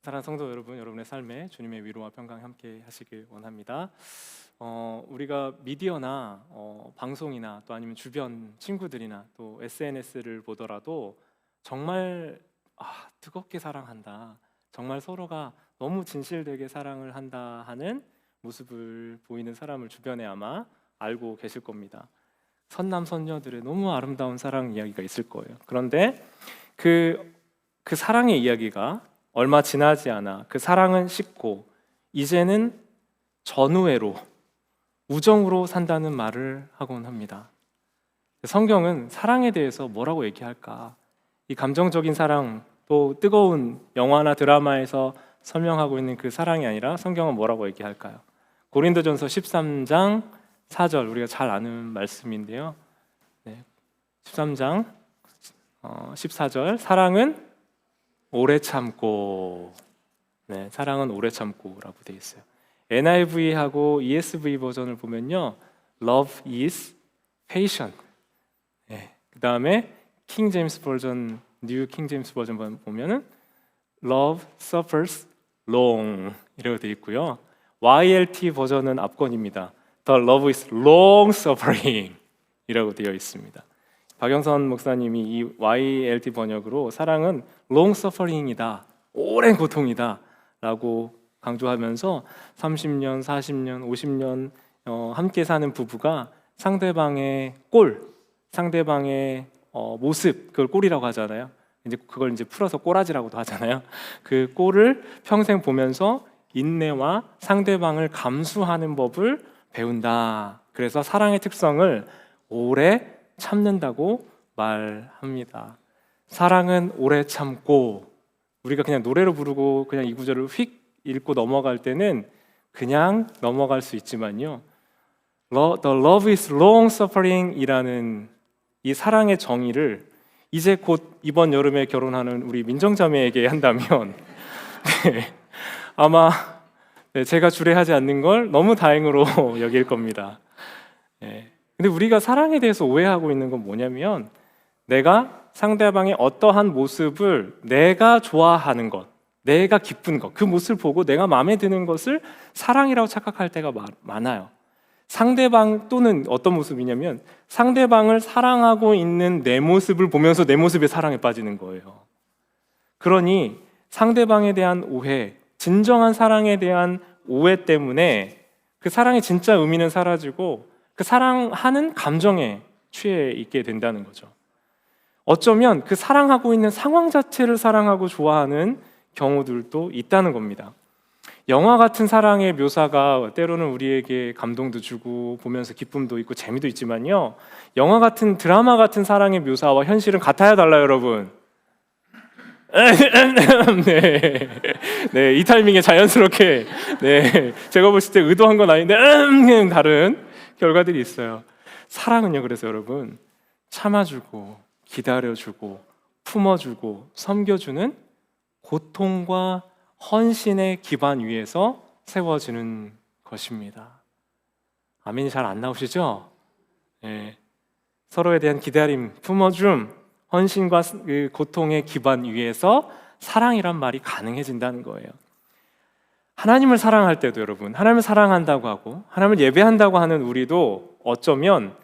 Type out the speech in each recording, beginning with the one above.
사랑하는 성도 여러분, 여러분의 삶에 주님의 위로와 평강 함께 하시길 원합니다. 우리가 미디어나 방송이나 또 아니면 주변 친구들이나 또 SNS를 보더라도 정말 뜨겁게 사랑한다, 정말 서로가 너무 진실되게 사랑을 한다 하는 모습을 보이는 사람을 주변에 아마 알고 계실 겁니다. 선남선녀들의 너무 아름다운 사랑 이야기가 있을 거예요. 그런데 그 사랑의 이야기가 얼마 지나지 않아 그 사랑은 식고 이제는 전우애로, 우정으로 산다는 말을 하곤 합니다. 성경은 사랑에 대해서 뭐라고 얘기할까? 이 감정적인 사랑, 또 뜨거운 영화나 드라마에서 설명하고 있는 그 사랑이 아니라 성경은 뭐라고 얘기할까요? 고린도전서 13장 4절, 우리가 잘 아는 말씀인데요. 13장 14절, 사랑은 오래 참고, 사랑은 오래 참고라고 되어 있어요. NIV하고 ESV 버전을 보면요, Love is patient. 그 다음에 킹 제임스 버전, 뉴 킹 제임스 버전 보면은 Love suffers long 이라고 되어 있고요. YLT 버전은 압권입니다. The love is long suffering 이라고 되어 있습니다. 박영선 목사님이 이 YLT 번역으로 사랑은 long suffering이다, 오랜 고통이다 라고 강조하면서 30년, 40년, 50년 함께 사는 부부가 상대방의 꼴, 상대방의 모습, 그걸 꼴이라고 하잖아요. 그걸 풀어서 꼬라지라고도 하잖아요. 그 꼴을 평생 보면서 인내와 상대방을 감수하는 법을 배운다. 그래서 사랑의 특성을 오래 참는다고 말합니다. 사랑은 오래 참고, 우리가 그냥 노래로 부르고 그냥 이 구절을 휙 읽고 넘어갈 때는 그냥 넘어갈 수 있지만요, The love is long suffering 이라는 이 사랑의 정의를 이제 곧 이번 여름에 결혼하는 우리 민정자매에게 한다면 아마 제가 주례하지 않는 걸 너무 다행으로 여길 겁니다. 근데 우리가 사랑에 대해서 오해하고 있는 건 뭐냐면, 내가 상대방의 어떠한 모습을 내가 좋아하는 것, 내가 기쁜 것, 그 모습을 보고 내가 마음에 드는 것을 사랑이라고 착각할 때가 많아요. 상대방, 또는 어떤 모습이냐면 상대방을 사랑하고 있는 내 모습을 보면서 내 모습에 사랑에 빠지는 거예요. 그러니 상대방에 대한 오해, 진정한 사랑에 대한 오해 때문에 그 사랑의 진짜 의미는 사라지고 그 사랑하는 감정에 취해 있게 된다는 거죠. 어쩌면 그 사랑하고 있는 상황 자체를 사랑하고 좋아하는 경우들도 있다는 겁니다. 영화 같은 사랑의 묘사가 때로는 우리에게 감동도 주고 보면서 기쁨도 있고 재미도 있지만요, 영화 같은, 드라마 같은 사랑의 묘사와 현실은 같아야 달라요, 여러분. 이 타이밍에 자연스럽게, 제가 봤을 때 의도한 건 아닌데 다른 결과들이 있어요. 사랑은요, 그래서 여러분, 참아주고 기다려주고 품어주고 섬겨주는 고통과 헌신의 기반 위에서 세워지는 것입니다. 아멘이 잘 안 나오시죠? 서로에 대한 기다림, 품어줌, 헌신과 그 고통의 기반 위에서 사랑이란 말이 가능해진다는 거예요. 하나님을 사랑할 때도 여러분, 하나님을 사랑한다고 하고 하나님을 예배한다고 하는 우리도 어쩌면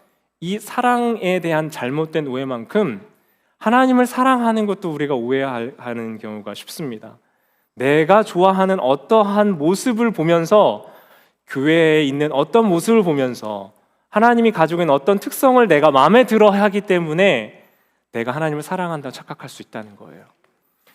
이 사랑에 대한 잘못된 오해만큼 하나님을 사랑하는 것도 우리가 오해하는 경우가 쉽습니다. 내가 좋아하는 어떠한 모습을 보면서, 교회에 있는 어떤 모습을 보면서 하나님이 가지고 있는 어떤 특성을 내가 마음에 들어 하기 때문에 내가 하나님을 사랑한다고 착각할 수 있다는 거예요.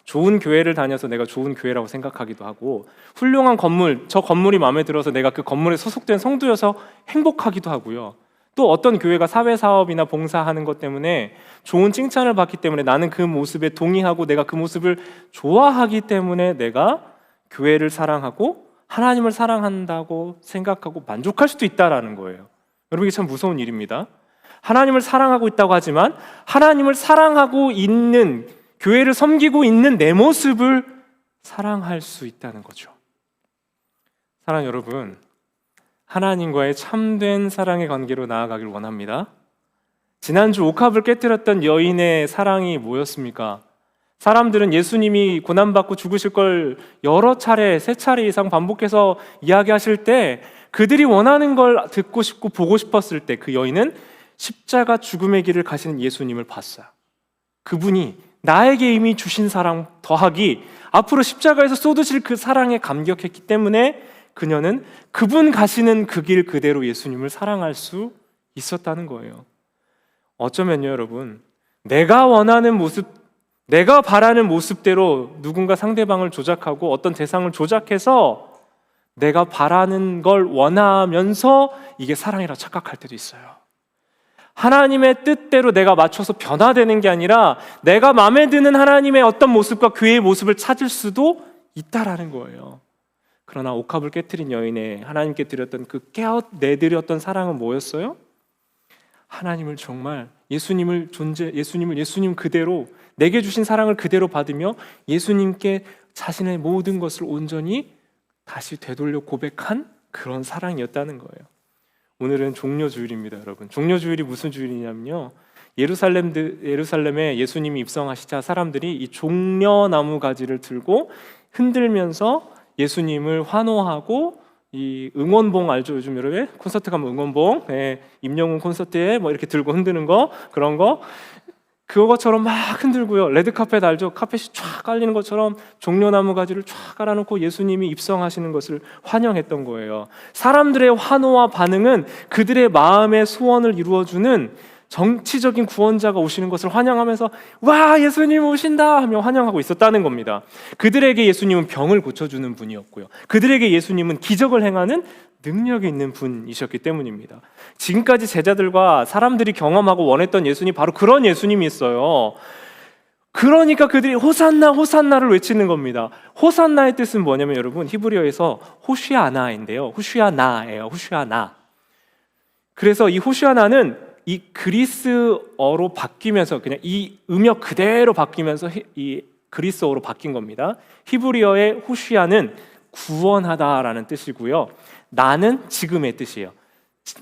좋은 교회를 다녀서 내가 좋은 교회라고 생각하기도 하고, 훌륭한 건물, 저 건물이 마음에 들어서 내가 그 건물에 소속된 성도여서 행복하기도 하고요. 또 어떤 교회가 사회사업이나 봉사하는 것 때문에 좋은 칭찬을 받기 때문에 나는 그 모습에 동의하고 내가 그 모습을 좋아하기 때문에 내가 교회를 사랑하고 하나님을 사랑한다고 생각하고 만족할 수도 있다라는 거예요. 여러분, 이게 참 무서운 일입니다. 하나님을 사랑하고 있다고 하지만 하나님을 사랑하고 있는, 교회를 섬기고 있는 내 모습을 사랑할 수 있다는 거죠. 사랑 여러분, 하나님과의 참된 사랑의 관계로 나아가길 원합니다. 지난주 옥합을 깨뜨렸던 여인의 사랑이 뭐였습니까? 사람들은 예수님이 고난받고 죽으실 걸 여러 차례, 3차례 이상 반복해서 이야기하실 때 그들이 원하는 걸 듣고 싶고 보고 싶었을 때 그 여인은 십자가 죽음의 길을 가시는 예수님을 봤어요. 그분이 나에게 이미 주신 사랑 더하기 앞으로 십자가에서 쏟으실 그 사랑에 감격했기 때문에 그녀는 그분 가시는 그 길 그대로 예수님을 사랑할 수 있었다는 거예요. 어쩌면요, 여러분, 내가 원하는 모습, 내가 바라는 모습대로 누군가 상대방을 조작하고 어떤 대상을 조작해서 내가 바라는 걸 원하면서 이게 사랑이라 착각할 때도 있어요. 하나님의 뜻대로 내가 맞춰서 변화되는 게 아니라 내가 마음에 드는 하나님의 어떤 모습과 교회의 모습을 찾을 수도 있다라는 거예요. 그러나 옥합을 깨트린 여인의 하나님께 드렸던 그 내드렸던 사랑은 뭐였어요? 하나님을 정말 예수님 그대로 내게 주신 사랑을 그대로 받으며 예수님께 자신의 모든 것을 온전히 다시 되돌려 고백한 그런 사랑이었다는 거예요. 오늘은 종려주일입니다, 여러분. 종려주일이 무슨 주일이냐면요, 예루살렘에 예수님이 입성하시자 사람들이 이 종려나무 가지를 들고 흔들면서 예수님을 환호하고, 이 응원봉 알죠? 요즘 여러분 콘서트 가면 응원봉, 임영웅 콘서트에 뭐 이렇게 들고 흔드는 거, 그런 거, 그거처럼 막 흔들고요. 레드카펫 알죠? 카펫이 쫙 깔리는 것처럼 종려나무 가지를 쫙 깔아놓고 예수님이 입성하시는 것을 환영했던 거예요. 사람들의 환호와 반응은 그들의 마음의 소원을 이루어주는 정치적인 구원자가 오시는 것을 환영하면서 와, 예수님 오신다 하며 환영하고 있었다는 겁니다. 그들에게 예수님은 병을 고쳐주는 분이었고요, 그들에게 예수님은 기적을 행하는 능력이 있는 분이셨기 때문입니다. 지금까지 제자들과 사람들이 경험하고 원했던 예수님, 바로 그런 예수님이 있어요. 그러니까 그들이 호산나 호산나를 외치는 겁니다. 호산나의 뜻은 뭐냐면 여러분, 히브리어에서 호시아나인데요, 호시아나예요. 호시아나. 그래서 이 호시아나는 이 그리스어로 바뀌면서 그냥 이 음역 그대로 바뀌면서 이 그리스어로 바뀐 겁니다. 히브리어의 호시아는 구원하다라는 뜻이고요, 나는 지금의 뜻이에요.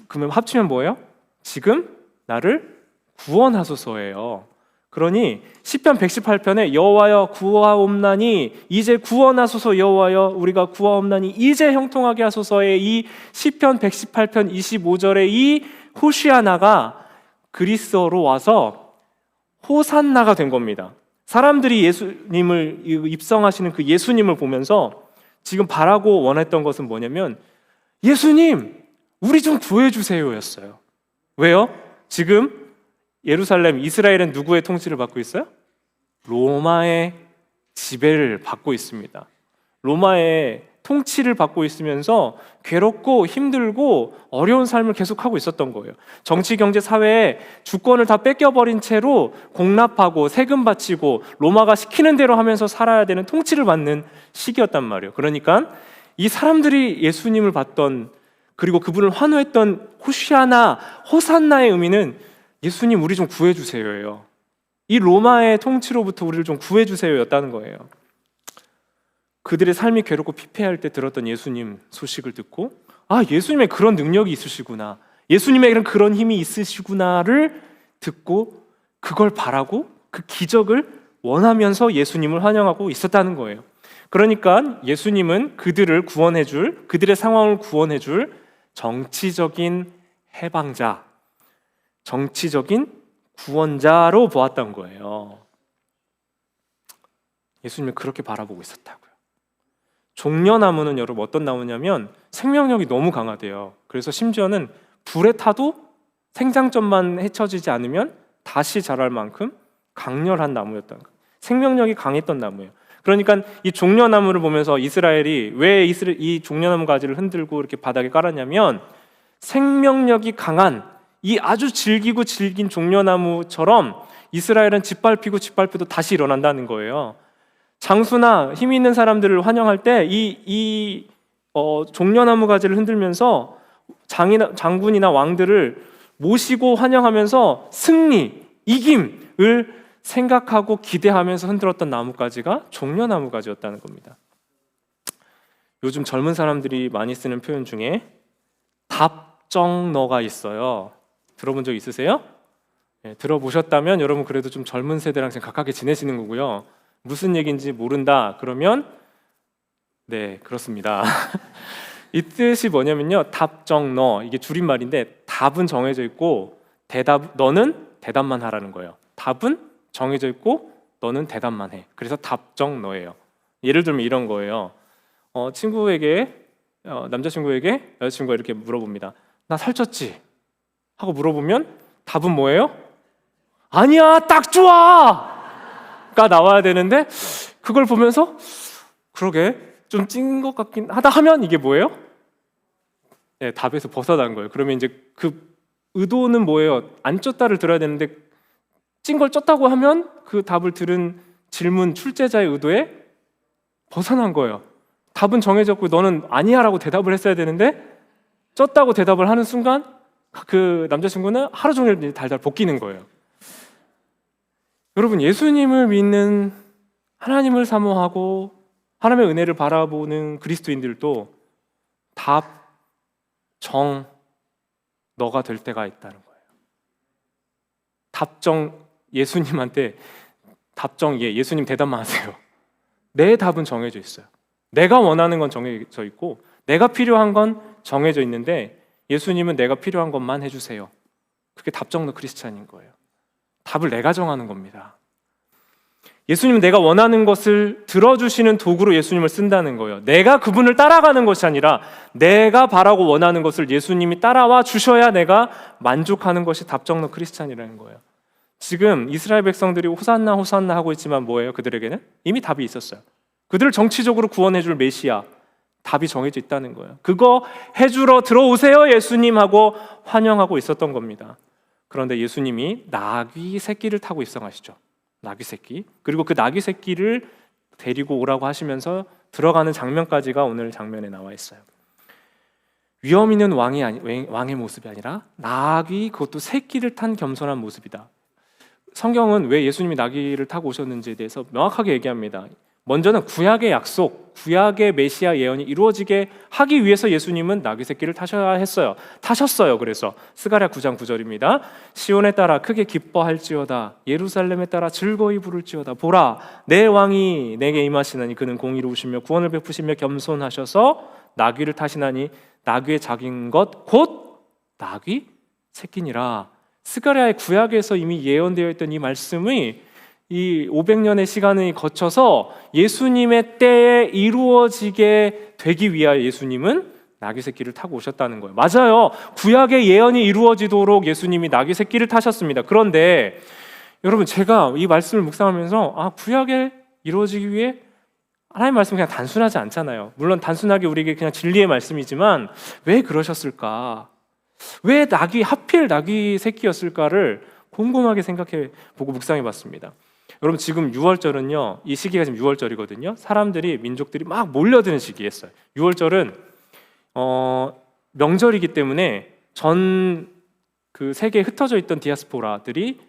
그러면 합치면 뭐예요? 지금 나를 구원하소서예요. 그러니 시편 118편에 여호와여 구하옵나니 이제 구원하소서, 여호와여 우리가 구하옵나니 이제 형통하게 하소서의 이 시편 118편 25절의 이 호시아나가 그리스어로 와서 호산나가 된 겁니다. 사람들이 예수님을 입성하시는 그 예수님을 보면서 지금 바라고 원했던 것은 뭐냐면 예수님, 우리 좀 구해주세요 였어요. 왜요? 지금 예루살렘, 이스라엘은 누구의 통치를 받고 있어요? 로마의 지배를 받고 있습니다. 로마의 통치를 받고 있으면서 괴롭고 힘들고 어려운 삶을 계속하고 있었던 거예요. 정치, 경제, 사회에 주권을 다 뺏겨버린 채로 공납하고 세금 바치고 로마가 시키는 대로 하면서 살아야 되는 통치를 받는 시기였단 말이에요. 그러니까 이 사람들이 예수님을 봤던, 그리고 그분을 환호했던 호시아나, 호산나의 의미는 예수님 우리 좀 구해주세요예요. 이 로마의 통치로부터 우리를 좀 구해주세요였다는 거예요. 그들의 삶이 괴롭고 피폐할 때 들었던 예수님 소식을 듣고 아, 예수님의 그런 능력이 있으시구나, 예수님에게는 그런 힘이 있으시구나를 듣고 그걸 바라고 그 기적을 원하면서 예수님을 환영하고 있었다는 거예요. 그러니까 예수님은 그들을 구원해줄, 그들의 상황을 구원해줄 정치적인 해방자, 정치적인 구원자로 보았던 거예요. 예수님을 그렇게 바라보고 있었다고요. 종려나무는 여러분 어떤 나무냐면 생명력이 너무 강하대요. 그래서 심지어는 불에 타도 생장점만 헤쳐지지 않으면 다시 자랄 만큼 강렬한 나무였던 거예요. 생명력이 강했던 나무예요. 그러니까 이 종려나무를 보면서 이스라엘이 왜 이 종려나무 가지를 흔들고 이렇게 바닥에 깔았냐면 생명력이 강한 이 아주 질긴 종려나무처럼 이스라엘은 짓밟히고 짓밟혀도 다시 일어난다는 거예요. 장수나 힘 있는 사람들을 환영할 때 이 종려나무 가지를 흔들면서 장군이나 왕들을 모시고 환영하면서 승리, 이김을 생각하고 기대하면서 흔들었던 나뭇가지가 종려나무가지였다는 겁니다. 요즘 젊은 사람들이 많이 쓰는 표현 중에 답정너가 있어요. 들어본 적 있으세요? 네, 들어보셨다면 여러분 그래도 좀 젊은 세대랑 가깝게 지내시는 거고요. 무슨 얘기인지 모른다. 그러면 네, 그렇습니다. 이 뜻이 뭐냐면요. 답정너, 이게 줄임말인데 답은 정해져 있고 너는 대답만 하라는 거예요. 답은 정해져 있고 너는 대답만 해. 그래서 답정너예요. 예를 들면 이런 거예요. 남자친구에게 여자친구가 이렇게 물어봅니다. 나 살쪘지? 하고 물어보면 답은 뭐예요? 아니야, 딱 좋아! 가 나와야 되는데 그걸 보면서 그러게 좀 찐 것 같긴 하다 하면 이게 뭐예요? 네, 답에서 벗어난 거예요. 그러면 이제 그 의도는 뭐예요? 안 쪘다를 들어야 되는데 찐 걸 쪘다고 하면 그 답을 들은 질문 출제자의 의도에 벗어난 거예요. 답은 정해졌고 너는 아니야라고 대답을 했어야 되는데 쪘다고 대답을 하는 순간 그 남자친구는 하루 종일 달달 볶이는 거예요. 여러분, 예수님을 믿는, 하나님을 사모하고 하나님의 은혜를 바라보는 그리스도인들도 답, 정, 너가 될 때가 있다는 거예요. 답정, 예수님한테 답정, 예수님 대답만 하세요. 내 답은 정해져 있어요. 내가 원하는 건 정해져 있고 내가 필요한 건 정해져 있는데 예수님은 내가 필요한 것만 해주세요. 그게 답정너 크리스찬인 거예요. 답을 내가 정하는 겁니다. 예수님은 내가 원하는 것을 들어주시는 도구로 예수님을 쓴다는 거예요. 내가 그분을 따라가는 것이 아니라 내가 바라고 원하는 것을 예수님이 따라와 주셔야 내가 만족하는 것이 답정너 크리스찬이라는 거예요. 지금 이스라엘 백성들이 호산나 호산나 하고 있지만 뭐예요? 그들에게는 이미 답이 있었어요. 그들을 정치적으로 구원해 줄 메시아, 답이 정해져 있다는 거예요. 그거 해주러 들어오세요 예수님 하고 환영하고 있었던 겁니다. 그런데 예수님이 나귀 새끼를 타고 입성하시죠. 나귀 새끼. 그리고 그 나귀 새끼를 데리고 오라고 하시면서 들어가는 장면까지가 오늘 장면에 나와 있어요. 위험 있는 왕의 모습이 아니라 나귀, 그것도 새끼를 탄 겸손한 모습이다. 성경은 왜 예수님이 나귀를 타고 오셨는지에 대해서 명확하게 얘기합니다. 먼저는 구약의 약속, 구약의 메시아 예언이 이루어지게 하기 위해서 예수님은 나귀 새끼를 타셨어요. 그래서 스가랴 9장 9절입니다. 시온에 따라 크게 기뻐할지어다, 예루살렘에 따라 즐거이 부를지어다. 보라, 내 왕이 내게 임하시나니 그는 공의로우시며 구원을 베푸시며 겸손하셔서 나귀를 타시나니 나귀의 작은 것 곧 나귀 새끼니라. 스가랴의 구약에서 이미 예언되어 있던 이 말씀이 이 500년의 시간을 거쳐서 예수님의 때에 이루어지게 되기 위하여 예수님은 나귀 새끼를 타고 오셨다는 거예요. 맞아요. 구약의 예언이 이루어지도록 예수님이 나귀 새끼를 타셨습니다. 그런데 여러분, 제가 이 말씀을 묵상하면서 구약에 이루어지기 위해 하나님의 말씀은 그냥 단순하지 않잖아요. 물론 단순하게 우리에게 그냥 진리의 말씀이지만 왜 그러셨을까? 왜 하필 나귀 새끼였을까를 곰곰하게 생각해 보고 묵상해 봤습니다. 여러분, 지금 6월절은요, 이 시기가 지금 6월절이거든요. 사람들이, 민족들이 막 몰려드는 시기였어요. 6월절은 명절이기 때문에 전 그 세계에 흩어져 있던 디아스포라들이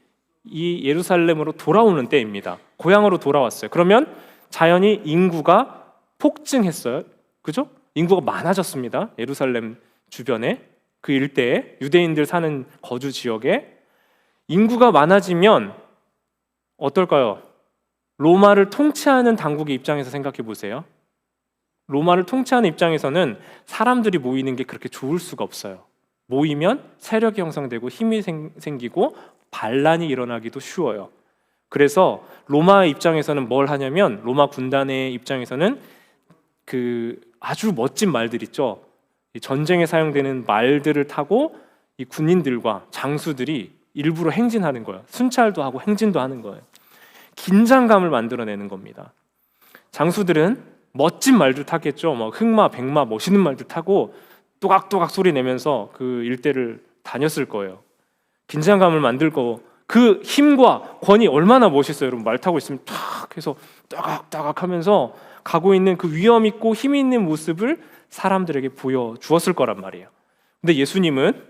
이 예루살렘으로 돌아오는 때입니다. 고향으로 돌아왔어요. 그러면 자연히 인구가 폭증했어요. 그죠? 인구가 많아졌습니다. 예루살렘 주변에, 그 일대에, 유대인들 사는 거주 지역에 인구가 많아지면 어떨까요? 로마를 통치하는 당국의 입장에서 생각해 보세요. 로마를 통치하는 입장에서는 사람들이 모이는 게 그렇게 좋을 수가 없어요. 모이면 세력이 형성되고 힘이 생기고 반란이 일어나기도 쉬워요. 그래서 로마의 입장에서는 뭘 하냐면, 로마 군단의 입장에서는 그 아주 멋진 말들 있죠. 전쟁에 사용되는 말들을 타고 이 군인들과 장수들이 일부러 행진하는 거예요. 순찰도 하고 행진도 하는 거예요. 긴장감을 만들어내는 겁니다. 장수들은 멋진 말들 타겠죠. 흑마, 백마, 멋있는 말들 타고 또각또각 소리 내면서 그 일대를 다녔을 거예요. 긴장감을 만들고, 그 힘과 권위 얼마나 멋있어요. 여러분, 말 타고 있으면 탁 해서 따각따각 하면서 가고 있는 그 위험 있고 힘 있는 모습을 사람들에게 보여주었을 거란 말이에요. 근데 예수님은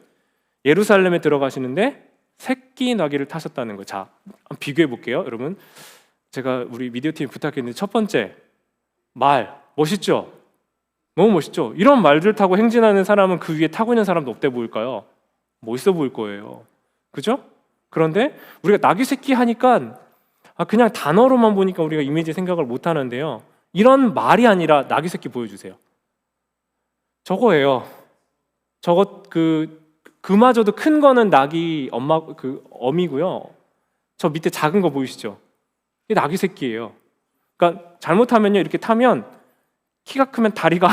예루살렘에 들어가시는데 새끼 나귀를 타셨다는 거예요. 자, 한번 비교해 볼게요. 여러분, 제가 우리 미디어팀 부탁했는데 첫 번째 말 멋있죠? 너무 멋있죠? 이런 말들 타고 행진하는 사람은 그 위에 타고 있는 사람도 어때 보일까요? 멋있어 보일 거예요. 그죠? 그런데 우리가 나귀 새끼 하니까 그냥 단어로만 보니까 우리가 이미지 생각을 못 하는데요. 이런 말이 아니라 낙이 새끼 보여주세요. 저거예요. 저거 그마저도 큰 거는 낙이 어미고요. 저 밑에 작은 거 보이시죠? 이게 낙이 새끼예요. 그러니까 잘못하면요, 이렇게 타면 키가 크면 다리가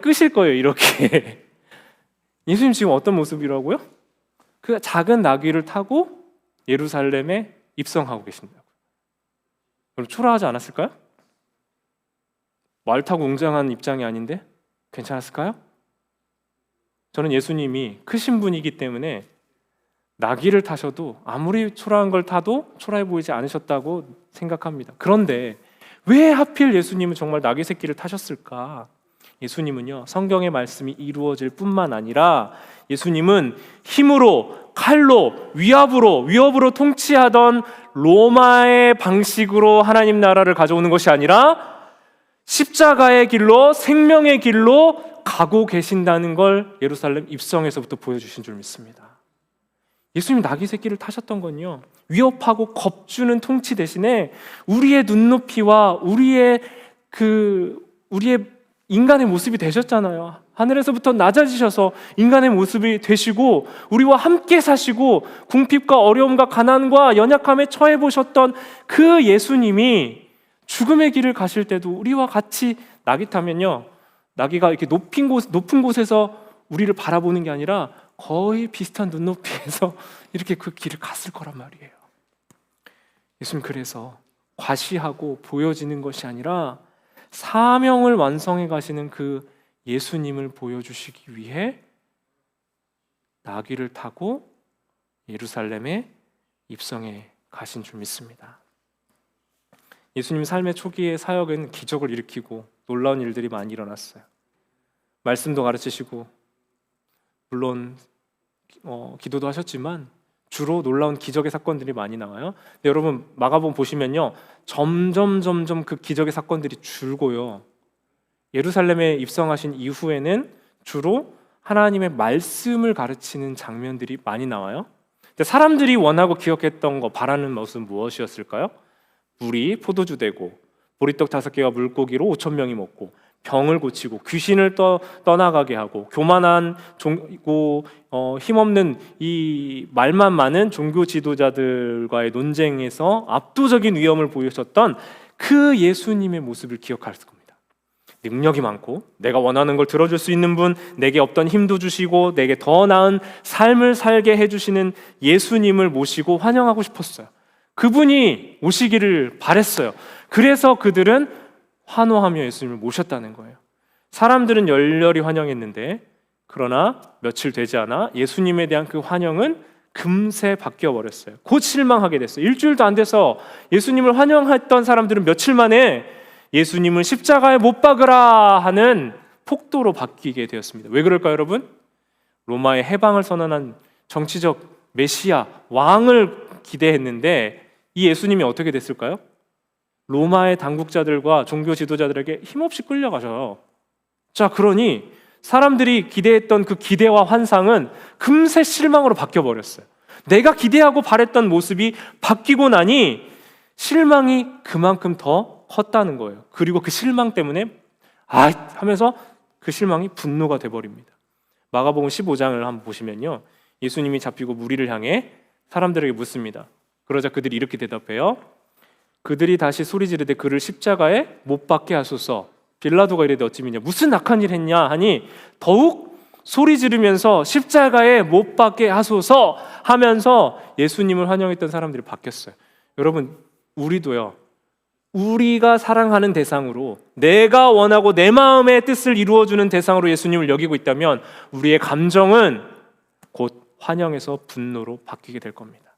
끄실 거예요, 이렇게. 예수님 지금 어떤 모습이라고요? 그 작은 나귀를 타고 예루살렘에 입성하고 계신다고요. 그럼 초라하지 않았을까요? 말 타고 웅장한 입장이 아닌데 괜찮았을까요? 저는 예수님이 크신 분이기 때문에 나귀를 타셔도 아무리 초라한 걸 타도 초라해 보이지 않으셨다고 생각합니다. 그런데 왜 하필 예수님은 정말 나귀 새끼를 타셨을까? 예수님은요, 성경의 말씀이 이루어질 뿐만 아니라 예수님은 힘으로, 칼로, 위협으로 통치하던 로마의 방식으로 하나님 나라를 가져오는 것이 아니라 십자가의 길로, 생명의 길로 가고 계신다는 걸 예루살렘 입성에서부터 보여주신 줄 믿습니다. 예수님 나귀 새끼를 타셨던 건요, 위협하고 겁주는 통치 대신에 우리의 눈높이와 우리의 인간의 모습이 되셨잖아요. 하늘에서부터 낮아지셔서 인간의 모습이 되시고 우리와 함께 사시고 궁핍과 어려움과 가난과 연약함에 처해 보셨던 그 예수님이 죽음의 길을 가실 때도 우리와 같이 나귀 타면요, 나귀가 이렇게 높은 곳에서 우리를 바라보는 게 아니라 거의 비슷한 눈높이에서 이렇게 그 길을 갔을 거란 말이에요. 예수님 그래서 과시하고 보여지는 것이 아니라 사명을 완성해 가시는 그 예수님을 보여주시기 위해 나귀를 타고 예루살렘에 입성해 가신 줄 믿습니다. 예수님 삶의 초기의 사역은 기적을 일으키고 놀라운 일들이 많이 일어났어요. 말씀도 가르치시고 물론 기도도 하셨지만 주로 놀라운 기적의 사건들이 많이 나와요. 근데 여러분 마가복음 보시면요, 점점 그 기적의 사건들이 줄고요, 예루살렘에 입성하신 이후에는 주로 하나님의 말씀을 가르치는 장면들이 많이 나와요. 근데 사람들이 원하고 기억했던 거, 바라는 것은 무엇이었을까요? 물이 포도주 되고 보리떡 5개와 물고기로 5,000명이 먹고 병을 고치고 귀신을 떠나가게 하고 교만한 힘없는 이 말만 많은 종교 지도자들과의 논쟁에서 압도적인 위엄을 보이셨던 그 예수님의 모습을 기억할 겁니다. 능력이 많고 내가 원하는 걸 들어줄 수 있는 분, 내게 없던 힘도 주시고 내게 더 나은 삶을 살게 해주시는 예수님을 모시고 환영하고 싶었어요. 그분이 오시기를 바랬어요. 그래서 그들은 환호하며 예수님을 모셨다는 거예요. 사람들은 열렬히 환영했는데 그러나 며칠 되지 않아 예수님에 대한 그 환영은 금세 바뀌어 버렸어요. 곧 실망하게 됐어요. 일주일도 안 돼서 예수님을 환영했던 사람들은 며칠 만에 예수님은 십자가에 못 박으라 하는 폭도로 바뀌게 되었습니다. 왜 그럴까요, 여러분? 로마의 해방을 선언한 정치적 메시아, 왕을 기대했는데 이 예수님이 어떻게 됐을까요? 로마의 당국자들과 종교 지도자들에게 힘없이 끌려가셔요. 자, 그러니 사람들이 기대했던 그 기대와 환상은 금세 실망으로 바뀌어버렸어요. 내가 기대하고 바랬던 모습이 바뀌고 나니 실망이 그만큼 더 컸다는 거예요. 그리고 그 실망 때문에 하면서 그 실망이 분노가 돼버립니다. 마가복음 15장을 한번 보시면요, 예수님이 잡히고 무리를 향해 사람들에게 묻습니다. 그러자 그들이 이렇게 대답해요. 그들이 다시 소리 지르되 그를 십자가에 못 박게 하소서. 빌라도가 이르되 어찌미냐, 무슨 악한 일 했냐 하니 더욱 소리 지르면서 십자가에 못 박게 하소서 하면서 예수님을 환영했던 사람들이 바뀌었어요. 여러분, 우리도요, 우리가 사랑하는 대상으로, 내가 원하고 내 마음의 뜻을 이루어주는 대상으로 예수님을 여기고 있다면 우리의 감정은 곧 환영에서 분노로 바뀌게 될 겁니다.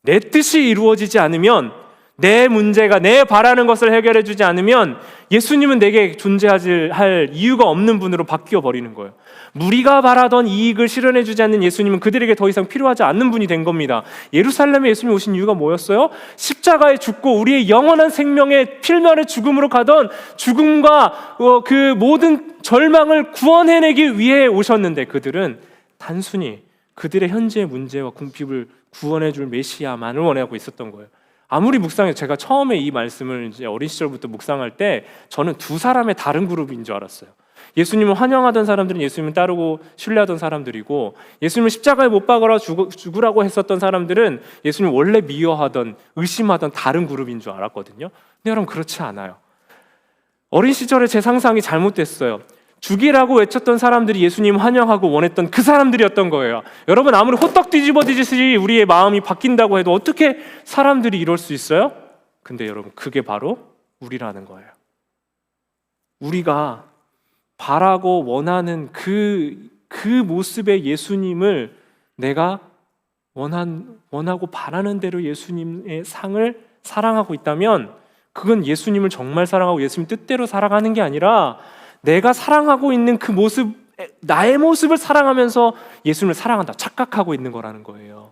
내 뜻이 이루어지지 않으면, 내 문제가, 내 바라는 것을 해결해 주지 않으면 예수님은 내게 존재할 이유가 없는 분으로 바뀌어 버리는 거예요. 무리가 바라던 이익을 실현해 주지 않는 예수님은 그들에게 더 이상 필요하지 않는 분이 된 겁니다. 예루살렘에 예수님이 오신 이유가 뭐였어요? 십자가에 죽고 우리의 영원한 생명의 필멸의 죽음으로 가던 죽음과 그 모든 절망을 구원해내기 위해 오셨는데, 그들은 단순히 그들의 현재의 문제와 궁핍을 구원해 줄 메시아만을 원하고 있었던 거예요. 아무리 제가 처음에 이 말씀을 이제 어린 시절부터 묵상할 때 저는 두 사람의 다른 그룹인 줄 알았어요. 예수님을 환영하던 사람들은 예수님을 따르고 신뢰하던 사람들이고, 예수님을 십자가에 못 박으라 죽으라고 했었던 사람들은 예수님을 원래 미워하던, 의심하던 다른 그룹인 줄 알았거든요. 근데 여러분, 그렇지 않아요. 어린 시절에 제 상상이 잘못됐어요. 죽이라고 외쳤던 사람들이 예수님 환영하고 원했던 그 사람들이었던 거예요. 여러분, 아무리 호떡 뒤집어지듯이 우리의 마음이 바뀐다고 해도 어떻게 사람들이 이럴 수 있어요? 근데 여러분, 그게 바로 우리라는 거예요. 우리가 바라고 원하는 그 모습의 예수님을 내가 원하고 바라는 대로 예수님의 상을 사랑하고 있다면, 그건 예수님을 정말 사랑하고 예수님 뜻대로 살아가는 게 아니라 내가 사랑하고 있는 그 모습, 나의 모습을 사랑하면서 예수님을 사랑한다 착각하고 있는 거라는 거예요.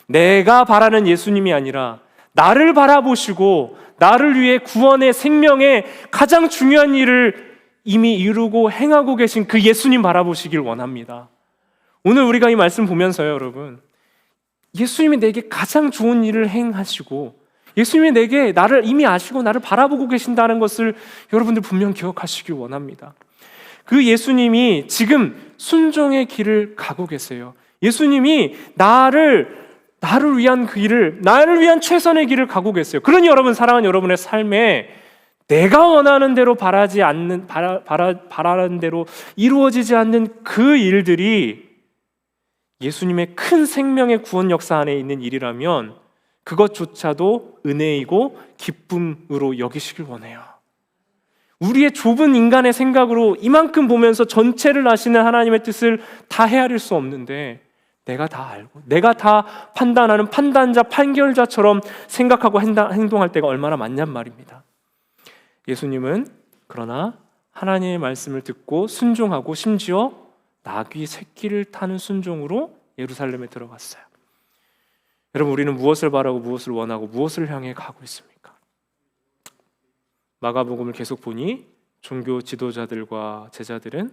내가 바라는 예수님이 아니라 나를 바라보시고 나를 위해 구원의 생명의 가장 중요한 일을 이미 이루고 행하고 계신 그 예수님 바라보시길 원합니다. 오늘 우리가 이 말씀 보면서요, 여러분, 예수님이 내게 가장 좋은 일을 행하시고 예수님이 내게 나를 이미 아시고 나를 바라보고 계신다는 것을 여러분들 분명 기억하시길 원합니다. 그 예수님이 지금 순종의 길을 가고 계세요. 예수님이 나를 위한 그 길을, 나를 위한 최선의 길을 가고 계세요. 그러니 여러분, 사랑하는 여러분의 삶에 내가 원하는 대로 바라는 대로 이루어지지 않는 그 일들이 예수님의 큰 생명의 구원 역사 안에 있는 일이라면 그것조차도 은혜이고 기쁨으로 여기시길 원해요. 우리의 좁은 인간의 생각으로 이만큼 보면서 전체를 아시는 하나님의 뜻을 다 헤아릴 수 없는데, 내가 다 알고 내가 다 판단하는 판단자, 판결자처럼 생각하고 행동할 때가 얼마나 많냔 말입니다. 예수님은 그러나 하나님의 말씀을 듣고 순종하고 심지어 나귀 새끼를 타는 순종으로 예루살렘에 들어갔어요. 여러분, 우리는 무엇을 바라고 무엇을 원하고 무엇을 향해 가고 있습니까? 마가복음을 계속 보니 종교 지도자들과 제자들은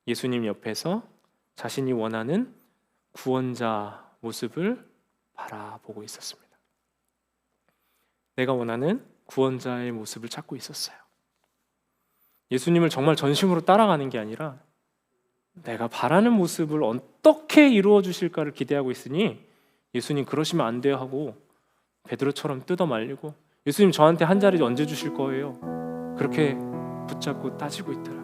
예수님 옆에서 자신이 원하는 구원자 모습을 바라보고 있었습니다. 내가 원하는 구원자의 모습을 찾고 있었어요. 예수님을 정말 전심으로 따라가는 게 아니라 내가 바라는 모습을 어떻게 이루어 주실까를 기대하고 있으니, 예수님 그러시면 안 돼요 하고 베드로처럼 뜯어 말리고, 예수님 저한테 한 자리 언제 주실 거예요? 그렇게 붙잡고 따지고 있더라.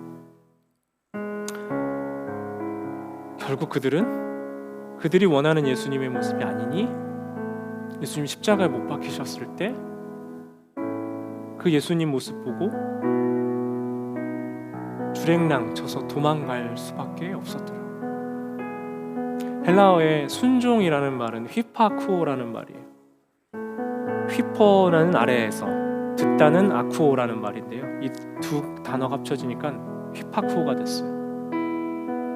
결국 그들이 원하는 예수님의 모습이 아니니, 예수님 십자가에 못 박히셨을 때 그 예수님 모습 보고 주랭랑 쳐서 도망갈 수밖에 없었더라. 헬라어의 순종이라는 말은 휘파쿠오라는 말이에요. 휘퍼는 아래에서, 듣다는 아쿠오라는 말인데요, 이 두 단어가 합쳐지니까 휘파쿠오가 됐어요.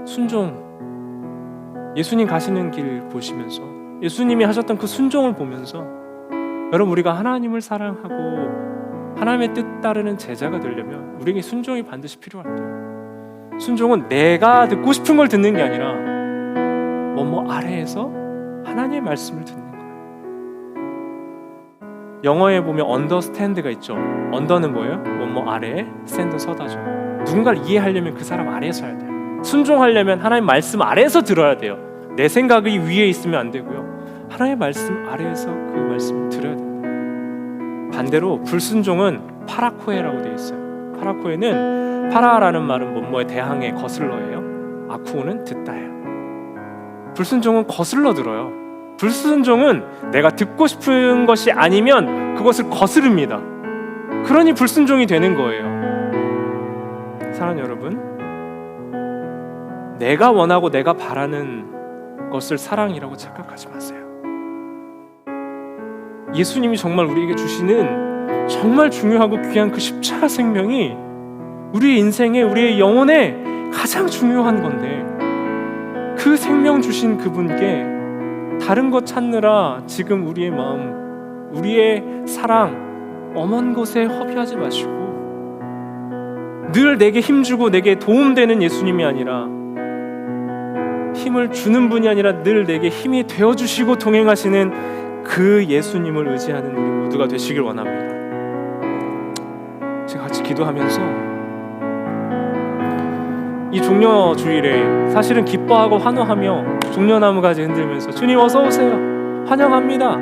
순종, 예수님 가시는 길 보시면서, 예수님이 하셨던 그 순종을 보면서, 여러분, 우리가 하나님을 사랑하고 하나님의 뜻 따르는 제자가 되려면 우리에게 순종이 반드시 필요합니다. 순종은 내가 듣고 싶은 걸 듣는 게 아니라 뭐뭐 아래에서 하나님의 말씀을 듣는 거예요. 영어에 보면 understand가 있죠. under는 뭐예요? 뭐뭐 아래에, stand 서다죠. 누군가를 이해하려면 그 사람 아래에서 해야 돼요. 순종하려면 하나님 말씀 아래에서 들어야 돼요. 내 생각이 위에 있으면 안 되고요, 하나님의 말씀 아래에서 그 말씀을 들어야 됩니다. 반대로 불순종은 파라코에라고 되어 있어요. 파라코에는 파라라는 말은 뭐뭐에 대항해, 거슬러예요. 아쿠오는 듣다예요. 불순종은 거슬러 들어요. 불순종은 내가 듣고 싶은 것이 아니면 그것을 거스릅니다. 그러니 불순종이 되는 거예요. 사랑하는 여러분, 내가 원하고 내가 바라는 것을 사랑이라고 착각하지 마세요. 예수님이 정말 우리에게 주시는 정말 중요하고 귀한 그 십자가 생명이 우리의 인생에, 우리의 영혼에 가장 중요한 건데, 그 생명 주신 그분께 다른 것 찾느라 지금 우리의 마음, 우리의 사랑 엄한 것에 허비하지 마시고, 늘 내게 힘주고 내게 도움되는 예수님이 아니라, 힘을 주는 분이 아니라 늘 내게 힘이 되어주시고 동행하시는 그 예수님을 의지하는 우리 모두가 되시길 원합니다. 제가 같이 기도하면서 이 종려 주일에 사실은 기뻐하고 환호하며 종려나무 가지 흔들면서 주님 어서 오세요, 환영합니다.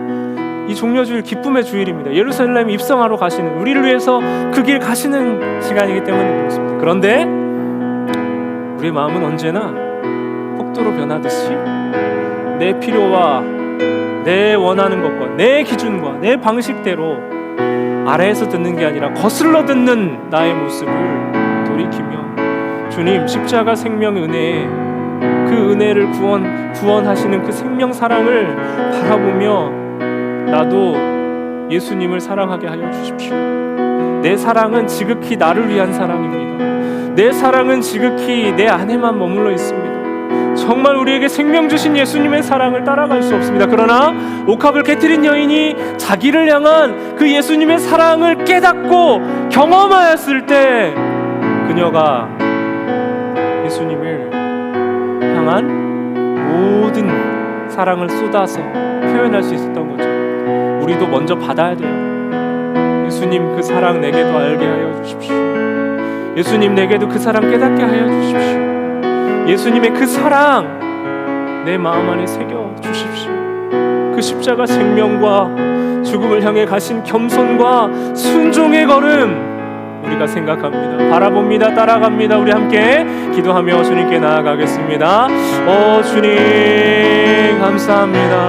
이 종려주일 기쁨의 주일입니다. 예루살렘 입성하러 가시는, 우리를 위해서 그 길 가시는 시간이기 때문에 그렇습니다. 그런데 우리의 마음은 언제나 폭도로 변하듯이 내 필요와 내 원하는 것과 내 기준과 내 방식대로 아래에서 듣는 게 아니라 거슬러 듣는 나의 모습을 돌이키며 주님 십자가 생명 은혜에 그 은혜를 구원하시는 그 생명 사랑을 바라보며 나도 예수님을 사랑하게 하여 주십시오. 내 사랑은 지극히 나를 위한 사랑입니다. 내 사랑은 지극히 내 안에만 머물러 있습니다. 정말 우리에게 생명 주신 예수님의 사랑을 따라갈 수 없습니다. 그러나 옥합을 깨트린 여인이 자기를 향한 그 예수님의 사랑을 깨닫고 경험하였을 때 그녀가 예수님을 향한 모든 사랑을 쏟아서 표현할 수 있었던 거죠. 우리도 먼저 받아야 돼요. 예수님 그 사랑 내게도 알게 하여 주십시오. 예수님 내게도 그 사랑 깨닫게 하여 주십시오. 예수님의 그 사랑 내 마음 안에 새겨 주십시오. 그 십자가 생명과 죽음을 향해 가신 겸손과 순종의 걸음 우리가 생각합니다. 바라봅니다. 따라갑니다. 우리 함께 기도하며 주님께 나아가겠습니다. 주님 감사합니다.